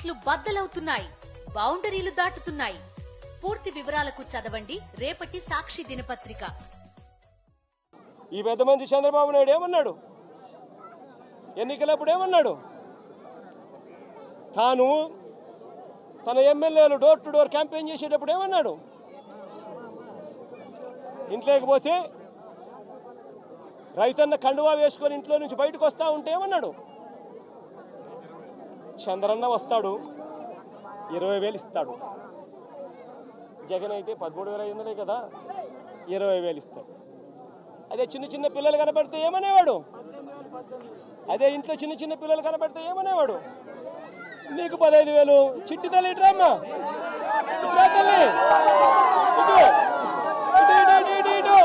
కేసులు బద్దలవుతున్నాయి, బౌండరీలు దాటుతున్నాయి. పూర్తి వివరాలకు చదవండి రేపటి సాక్షి దినపత్రిక. ఈ పెద్ద మంచి చంద్రబాబు నాయుడు ఏమన్నాడు? ఎన్నికలప్పుడు ఏమన్నాడు? తాను తన ఎమ్మెల్యేలు డోర్ టు డోర్ క్యాంపెయిన్ చేసేటప్పుడు ఏమన్నాడు? ఇంట్లోకి పోతే రైతన్న కండువా వేసుకొని ఇంట్లో నుంచి బయటకు వస్తా ఉంటే ఏమన్నాడు? చంద్రన్న వస్తాడు, 20,000 ఇస్తాడు. జగన్ అయితే 13,500 కదా, 20,000 ఇస్తాడు. అదే చిన్న చిన్న పిల్లలు కనపడితే ఏమనేవాడు? అదే ఇంట్లో చిన్న చిన్న పిల్లలు కనపడితే ఏమనేవాడు? నీకు 15,000. చిట్టి తల్లి ఇట్రామ్మా, ఇట్రా తల్లి, ఇటు ఇటు ఇటు ఇటు ఇటు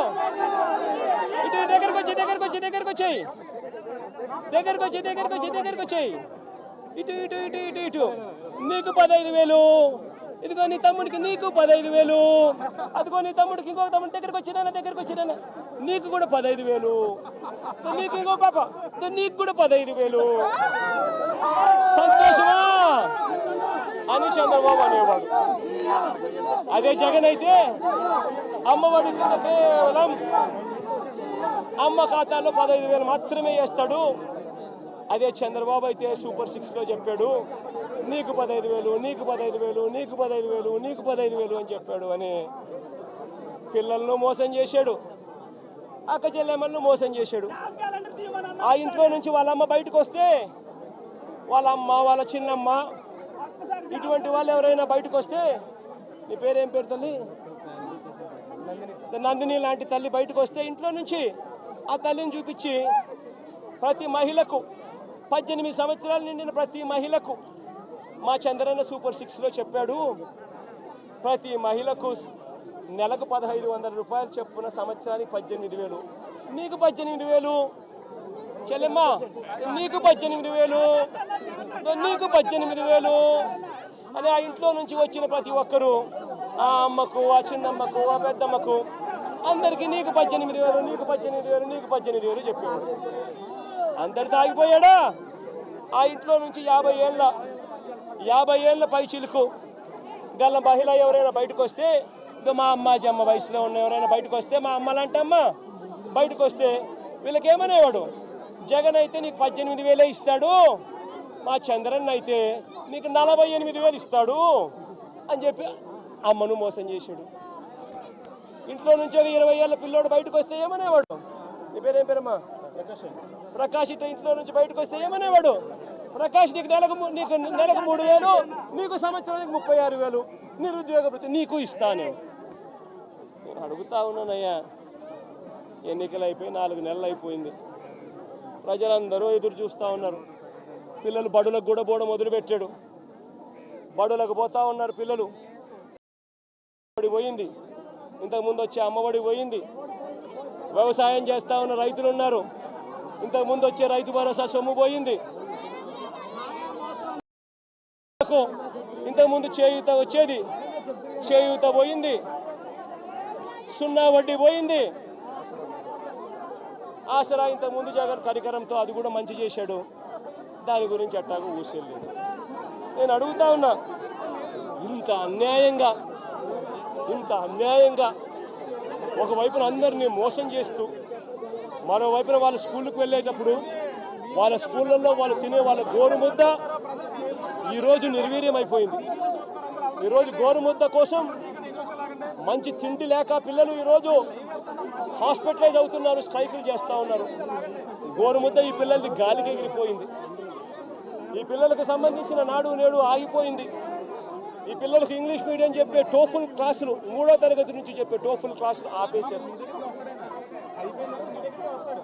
ఇటు దగ్గరకు వచ్చి దగ్గరకు వచ్చి దగ్గరకు వచ్చాయి దగ్గరకు వచ్చి దగ్గరకు వచ్చి దగ్గరకు వచ్చాయి ఇటు ఇటు ఇటు ఇటు ఇటు నీకు 15,000. ఇదిగో నీ తమ్ముడికి నీకు 15,000. అదిగో నీ తమ్ముడికి ఇంకొక తమ్ముడి దగ్గరకు వచ్చినా నీకు కూడా 15,000. నీకు ఇంకో పాప నీకు కూడా 15,000. సంతోషమా అని చంద్రబాబు అనేవాడు. అదే జగన్ అయితే అమ్మఒడి కింద కేవలం అమ్మ ఖాతాలో 15,000 మాత్రమే వేస్తాడు. అదే చంద్రబాబు అయితే సూపర్ 6లో చెప్పాడు, నీకు 15,000, నీకు 15,000, నీకు 15,000, నీకు 15,000 అని చెప్పాడు. అని పిల్లలను మోసం చేశాడు, అక్క చెల్లెమ్మలను మోసం చేశాడు. ఆ ఇంట్లో నుంచి వాళ్ళ అమ్మ బయటకు వస్తే వాళ్ళ అమ్మ, వాళ్ళ చిన్నమ్మ, ఇటువంటి వాళ్ళు ఎవరైనా బయటకు వస్తే, నీ పేరేం పేరు తల్లి? నందిని లాంటి తల్లి బయటకు వస్తే ఇంట్లో నుంచి ఆ తల్లిని చూపించి ప్రతి మహిళకు 18 సంవత్సరాలు నిండిన ప్రతి మహిళకు మా చంద్రన్న సూపర్ 6లో చెప్పాడు, ప్రతి మహిళకు నెలకు 1,500 రూపాయలు చెప్పున సంవత్సరానికి 18,000. నీకు 18,000 చెల్లెమ్మ, నీకు 18,000, నీకు 18,000 అని ఆ ఇంట్లో నుంచి వచ్చిన ప్రతి ఒక్కరూ ఆ అమ్మకు, ఆ చిన్నమ్మకు, ఆ పెద్దమ్మకు అందరికీ నీకు 18,000, నీకు 18,000, నీకు 18,000 చెప్పాడు. అందరితో ఆగిపోయాడా? ఆ ఇంట్లో నుంచి 50 ఏళ్ళ పై చిలుకు గల మహిళ ఎవరైనా బయటకు వస్తే, మా అమ్మ వయసులో ఉన్న ఎవరైనా బయటకు వస్తే, మా అమ్మలంటమ్మ బయటకు వస్తే వీళ్ళకేమనేవాడు? జగన్ అయితే నీకు 18,000 ఇస్తాడు, మా చంద్రన్ అయితే నీకు 48,000 ఇస్తాడు అని చెప్పి అమ్మను మోసం చేశాడు. ఇంట్లో నుంచి ఒక 20 ఏళ్ళ పిల్లోడు బయటకు వస్తే ఏమనేవాడు? నీ పేరేం పేరమ్మా? ప్రకాష్. ఇట్లా ఇంట్లో నుంచి బయటకు వస్తే ఏమనేవాడు? ప్రకాష్ నీకు నెలకు 3,000, నీకు సంవత్సరానికి 36,000 నిరుద్యోగ వృత్తి నీకు ఇస్తాను. నేను అడుగుతా ఉన్నానయ్యా, ఎన్నికలు అయిపోయి 4 నెలలు అయిపోయింది, ప్రజలందరూ ఎదురు చూస్తూ ఉన్నారు. పిల్లలు బడులకు కూడా పోవడం మొదలుపెట్టాడు, బడులకు పోతా ఉన్నారు పిల్లలు. పోయింది, ఇంతకుముందు వచ్చే అమ్మఒడి పోయింది. వ్యవసాయం చేస్తూ ఉన్న రైతులు ఉన్నారు, ఇంతకుముందు వచ్చే రైతు భరోసా సొమ్ము పోయింది. ఇంతకుముందు చేయూత వచ్చేది, చేయూత పోయింది. 0 వడ్డీ పోయింది. ఆసరా ఇంతకుముందు జగన్ కరికరంతో అది కూడా మంచి చేశాడు, దాని గురించి అట్టాగా ఊసేయలేదు. నేను అడుగుతా ఉన్నా, ఇంత అన్యాయంగా ఒకవైపున అందరినీ మోసం చేస్తూ, మరోవైపున వాళ్ళ స్కూళ్ళకు వెళ్ళేటప్పుడు వాళ్ళ స్కూళ్ళల్లో వాళ్ళు తినే వాళ్ళ గోరుముద్ద ఈరోజు నిర్వీర్యం అయిపోయింది. ఈరోజు గోరుముద్ద కోసం మంచి తిండి లేక పిల్లలు ఈరోజు హాస్పిటలైజ్ అవుతున్నారు, స్ట్రైకులు చేస్తూ ఉన్నారు. గోరుముద్ద ఈ పిల్లలది గాలికి ఎగిరిపోయింది. ఈ పిల్లలకు సంబంధించిన నాడు నేడు ఆగిపోయింది. ఈ పిల్లలకు ఇంగ్లీష్ మీడియం చెప్పే టోఫుల్ క్లాసులు, 3వ తరగతి నుంచి చెప్పే టోఫుల్ క్లాసులు ఆపేశారు.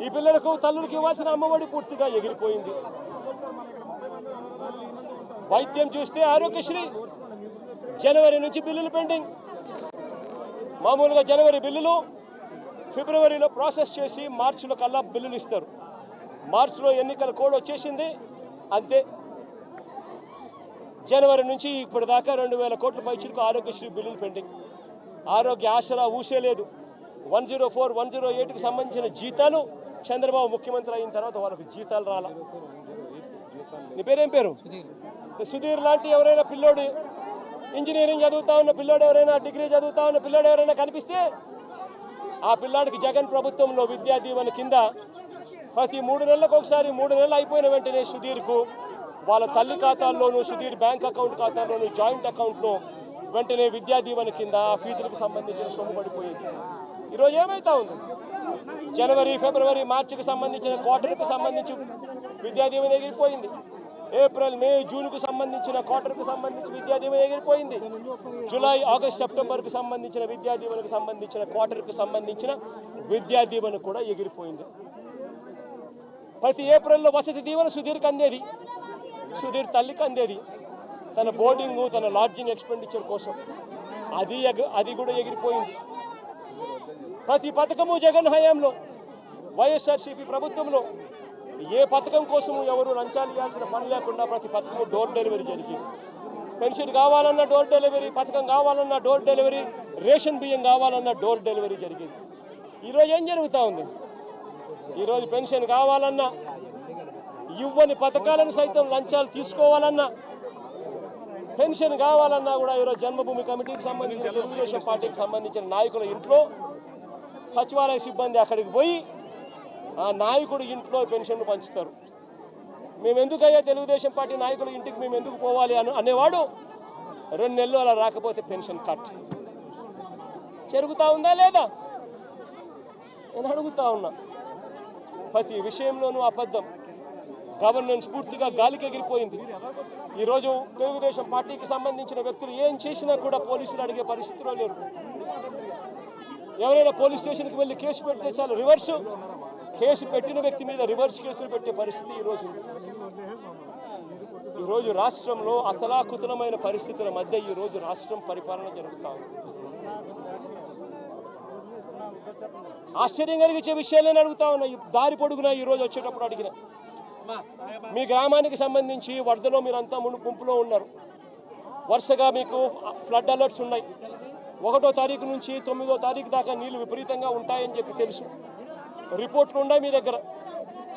ఈ పిల్లలకు తల్లులకు ఇవ్వాల్సిన అమ్మఒడి పూర్తిగా ఎగిరిపోయింది. వైద్యం చూస్తే ఆరోగ్యశ్రీ జనవరి నుంచి బిల్లులు పెండింగ్. మామూలుగా జనవరి బిల్లులు ఫిబ్రవరిలో ప్రాసెస్ చేసి మార్చిలో కల్లా బిల్లులు ఇస్తారు. మార్చిలో ఎన్నికల కోడ్ వచ్చేసింది, అంతే. జనవరి నుంచి ఇప్పటిదాకా 2,000 కోట్ల పైచిలకు ఆరోగ్యశ్రీ బిల్లులు పెండింగ్. ఆరోగ్య ఆసరా ఊసేలేదు. 104, 108కి సంబంధించిన జీతాలు చంద్రబాబు ముఖ్యమంత్రి అయిన తర్వాత వాళ్ళకి జీతాలు రాలా. నీ పేరేం పేరు? సుధీర్ లాంటి ఎవరైనా పిల్లోడు, ఇంజనీరింగ్ చదువుతా ఉన్న పిల్లోడు ఎవరైనా, డిగ్రీ చదువుతా ఉన్న పిల్లోడు ఎవరైనా కనిపిస్తే ఆ పిల్లాడికి జగన్ ప్రభుత్వంలో విద్యా దీవెన కింద ప్రతి 3 నెలలకు ఒకసారి, 3 నెలలు అయిపోయిన వెంటనే సుధీర్కు వాళ్ళ తల్లి ఖాతాల్లోనూ, సుధీర్ బ్యాంక్ అకౌంట్ ఖాతాల్లోనూ, జాయింట్ అకౌంట్లో వెంటనే విద్యా దీవెన కింద ఫీజులకు సంబంధించిన సొమ్ము పడిపోయేది. ఈరోజు ఏమైతా ఉంది? జనవరి, ఫిబ్రవరి, మార్చికి సంబంధించిన క్వార్టర్కి సంబంధించి విద్యా దీవెన ఎగిరిపోయింది. ఏప్రిల్, మే, జూన్కు సంబంధించిన క్వార్టర్కి సంబంధించి విద్యా దీవెన ఎగిరిపోయింది. జూలై, ఆగస్ట్, సెప్టెంబర్కి సంబంధించిన విద్యా దీవెనకు సంబంధించిన క్వార్టర్కి సంబంధించిన విద్యా దీవెన కూడా ఎగిరిపోయింది. ప్రతి ఏప్రిల్లో వసతి దీవెన సుధీర్కి అందేది, సుధీర్ తల్లికి అందేది తన బోర్డింగు, తన లాడ్జింగ్ ఎక్స్పెండిచర్ కోసం. అది కూడా ఎగిరిపోయింది. ప్రతి పథకము జగన్ హయాంలో, వైఎస్ఆర్సీపీ ప్రభుత్వంలో ఏ పథకం కోసము ఎవరు లంచాలు ఇవ్వాల్సిన పని లేకుండా ప్రతి పథకము డోర్ డెలివరీ జరిగింది. పెన్షన్ కావాలన్నా డోర్ డెలివరీ, పథకం కావాలన్నా డోర్ డెలివరీ, రేషన్ బియ్యం కావాలన్నా డోర్ డెలివరీ జరిగింది. ఈరోజు ఏం జరుగుతూ ఉంది? ఈరోజు పెన్షన్ కావాలన్నా, ఇవ్వని పథకాలను సైతం లంచాలు తీసుకోవాలన్నా, పెన్షన్ కావాలన్నా కూడా ఈరోజు జన్మభూమి కమిటీకి సంబంధించిన, తెలుగుదేశం పార్టీకి సంబంధించిన నాయకుల ఇంట్లో సచివాలయ సిబ్బంది అక్కడికి పోయి ఆ నాయకుడు ఇంట్లో పెన్షన్ను పంచుతారు. మేము ఎందుకయ్యా తెలుగుదేశం పార్టీ నాయకుల ఇంటికి మేము ఎందుకు పోవాలి అనేవాడు 2 నెలలు అలా రాకపోతే పెన్షన్ కట్. జరుగుతూ ఉందా లేదా? నేను అడుగుతా ఉన్నా. ప్రతి విషయంలోనూ అబద్ధం. గవర్నెన్స్ పూర్తిగా గాలికి ఎగిరిపోయింది. ఈరోజు తెలుగుదేశం పార్టీకి సంబంధించిన వ్యక్తులు ఏం చేసినా కూడా పోలీసులు అడిగే పరిస్థితిలో లేరు. ఎవరైనా పోలీస్ స్టేషన్కి వెళ్ళి కేసు పెడితే చాలు, రివర్స్ కేసు పెట్టిన వ్యక్తి మీద రివర్స్ కేసులు పెట్టే పరిస్థితి ఈరోజు. ఈరోజు రాష్ట్రంలో అతలాకుతలమైన పరిస్థితుల మధ్య ఈరోజు రాష్ట్రం పరిపాలన జరుగుతూ ఉంది. ఆశ్చర్యం కలిగించే విషయాలను అడుగుతా ఉన్నా. దారి పొడుగునా ఈరోజు వచ్చేటప్పుడు అడిగిన, మీ గ్రామానికి సంబంధించి వరదలో మీరంతా ముంపులో ఉన్నారు. వరుసగా మీకు ఫ్లడ్ అలర్ట్స్ ఉన్నాయి. 1వ తారీఖు నుంచి 9వ తారీఖు దాకా నీళ్లు విపరీతంగా ఉంటాయని చెప్పి తెలుసు. రిపోర్ట్లు ఉన్నాయి మీ దగ్గర.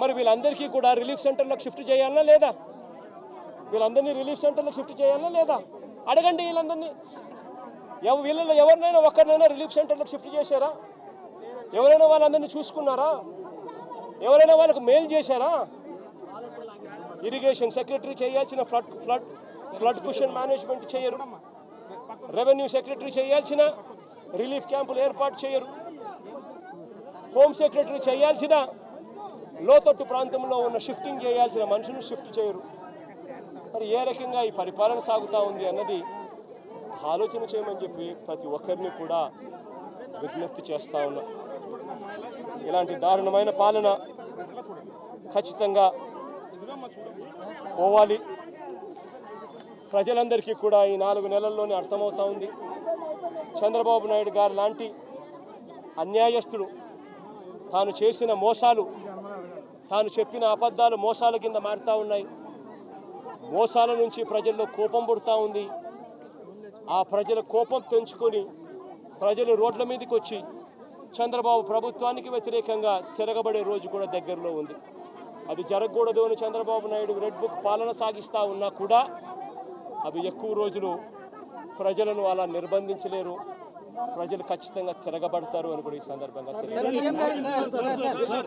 మరి వీళ్ళందరికీ కూడా రిలీఫ్ సెంటర్లకు షిఫ్ట్ చేయాలన్నా లేదా? వీళ్ళందరినీ రిలీఫ్ సెంటర్లకు షిఫ్ట్ చేయాలన్నా లేదా? అడగండి వీళ్ళందరినీ. వీళ్ళలో ఎవరినైనా ఒక్కరినైనా రిలీఫ్ సెంటర్లకు షిఫ్ట్ చేశారా? ఎవరైనా వాళ్ళందరినీ చూసుకున్నారా? ఎవరైనా వాళ్ళకు మెయిల్ చేశారా? ఇరిగేషన్ సెక్రటరీ చేయాల్సిన ఫ్లడ్ కుషన్ మేనేజ్మెంట్ చేయరు. రెవెన్యూ సెక్రటరీ చేయాల్సిన రిలీఫ్ క్యాంపులు ఏర్పాటు చేయరు. హోమ్ సెక్రటరీ చేయాల్సిన లోతట్టు ప్రాంతంలో ఉన్న షిఫ్టింగ్ చేయాల్సిన మనుషులు షిఫ్ట్ చేయరు. మరి ఏ రకంగా ఈ పరిపాలన సాగుతూ ఉంది అన్నది ఆలోచన చేయమని చెప్పి ప్రతి ఒక్కరిని కూడా విజ్ఞప్తి చేస్తూ ఉన్నా. ఇలాంటి దారుణమైన పాలన ఖచ్చితంగా పోవాలి. ప్రజలందరికీ కూడా ఈ 4 నెలల్లోనే అర్థమవుతా ఉంది. చంద్రబాబు నాయుడు గారు లాంటి అన్యాయస్తుడు తాను చేసిన మోసాలు, తాను చెప్పిన అబద్ధాలు మోసాల కింద మారుతూ ఉన్నాయి. మోసాల నుంచి ప్రజల్లో కోపం పుడుతూ ఉంది. ఆ ప్రజల కోపం పెంచుకొని ప్రజలు రోడ్ల మీదకి వచ్చి చంద్రబాబు ప్రభుత్వానికి వ్యతిరేకంగా తిరగబడే రోజు కూడా దగ్గరలో ఉంది. అది జరగకూడదు అని చంద్రబాబు నాయుడు రెడ్ బుక్ పాలన సాగిస్తూ ఉన్నా కూడా అవి ఎక్కువ రోజులు ప్రజలను అలా నిర్బంధించలేరు. ప్రజలు ఖచ్చితంగా తిరగబడతారు అని కూడా ఈ సందర్భంగా తెలియజేస్తున్నారు.